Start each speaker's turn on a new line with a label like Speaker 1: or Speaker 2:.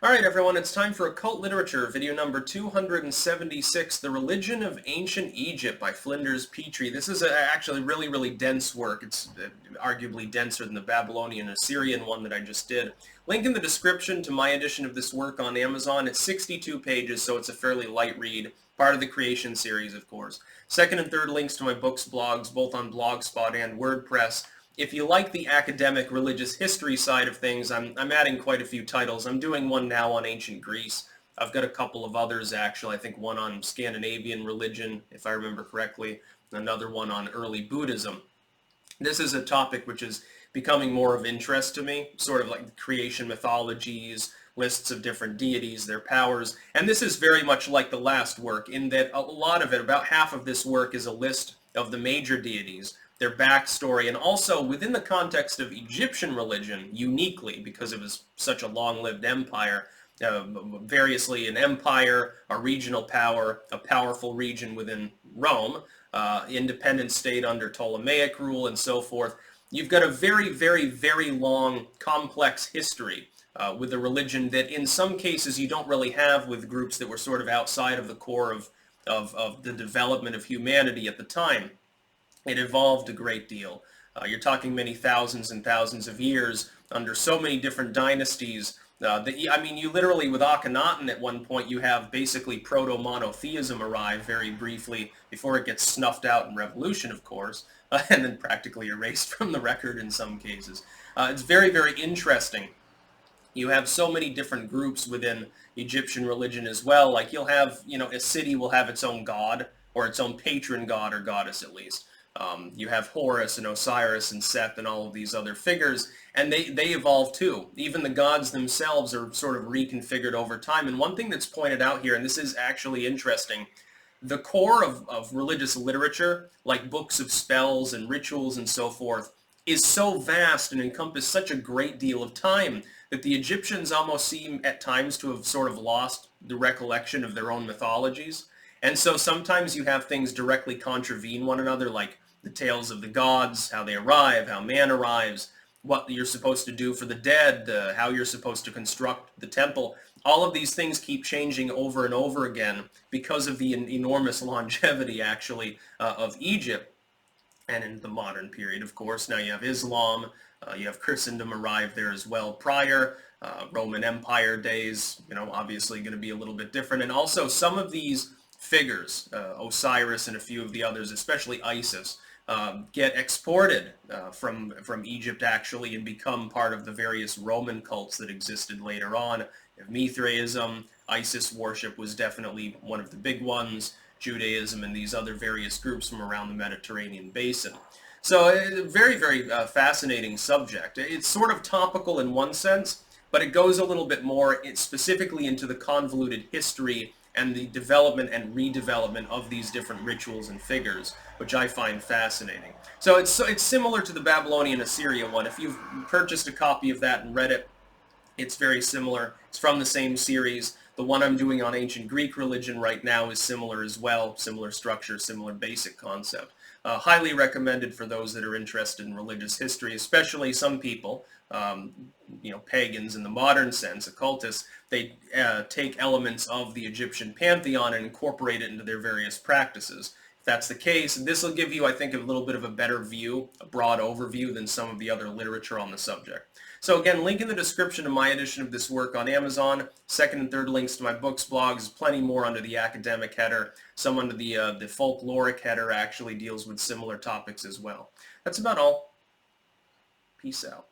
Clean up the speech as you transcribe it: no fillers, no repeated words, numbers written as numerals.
Speaker 1: Alright everyone, it's time for Occult Literature, video number 276, The Religion of Ancient Egypt by Flinders Petrie. This is actually really dense work. It's arguably denser than the Babylonian and Assyrian one that I just did. Link in the description to my edition of this work on Amazon. It's 62 pages, so it's a fairly light read. Part of the Creation series, of course. Second and third links to my books, blogs, both on Blogspot and WordPress. If you like the academic religious history side of things, I'm adding quite a few titles. I'm doing one now on ancient Greece. I've got a couple of others actually. I think one on Scandinavian religion, if I remember correctly, another one on early Buddhism. This is a topic which is becoming more of interest to me, sort of like creation mythologies, lists of different deities, their powers, and this is very much like the last work in that a lot of it, about half of this work, is a list of the major deities, their backstory, and also within the context of Egyptian religion, uniquely, because it was such a long-lived empire, variously an empire, a regional power, a powerful region within Rome, independent state under Ptolemaic rule, and so forth. You've got a very long, complex history with a religion that in some cases you don't really have with groups that were sort of outside of the core of the development of humanity at the time. It evolved a great deal. You're talking many thousands and thousands of years under so many different dynasties. You literally, with Akhenaten at one point, you have basically proto-monotheism arrive very briefly before it gets snuffed out in revolution, of course, and then practically erased from the record in some cases. It's very interesting. You have so many different groups within Egyptian religion as well. Like you'll have, a city will have its own god, or its own patron god or goddess at least. You have Horus and Osiris and Seth and all of these other figures, and they evolve too. Even the gods themselves are sort of reconfigured over time. And one thing that's pointed out here, and this is actually interesting, the core of religious literature, like books of spells and rituals and so forth, is so vast and encompass such a great deal of time that the Egyptians almost seem at times to have sort of lost the recollection of their own mythologies. And so sometimes you have things directly contravene one another, like the tales of the gods, how they arrive, how man arrives, what you're supposed to do for the dead, how you're supposed to construct the temple. All of these things keep changing over and over again because of the enormous longevity, actually, of Egypt. And in the modern period, of course, now you have Islam, you have Christendom arrive there as well prior, Roman Empire days, obviously going to be a little bit different. And also some of these figures, Osiris and a few of the others, especially Isis, get exported from Egypt actually and become part of the various Roman cults that existed later on. Mithraism, Isis worship was definitely one of the big ones, Judaism, and these other various groups from around the Mediterranean basin. So a very fascinating subject. It's sort of topical in one sense, but it goes a little bit more specifically into the convoluted history and the development and redevelopment of these different rituals and figures, which I find fascinating. So it's similar to the Babylonian Assyria one. If you've purchased a copy of that and read it, it's very similar. It's from the same series. The one I'm doing on ancient Greek religion right now is similar as well, similar structure, similar basic concept. Highly recommended for those that are interested in religious history, especially some people, pagans in the modern sense, occultists. They take elements of the Egyptian pantheon and incorporate it into their various practices. If that's the case, this will give you, I think, a little bit of a better view, a broad overview than some of the other literature on the subject. So again, link in the description to my edition of this work on Amazon. Second and third links to my books, blogs, plenty more under the academic header. Some under the folkloric header actually deals with similar topics as well. That's about all. Peace out.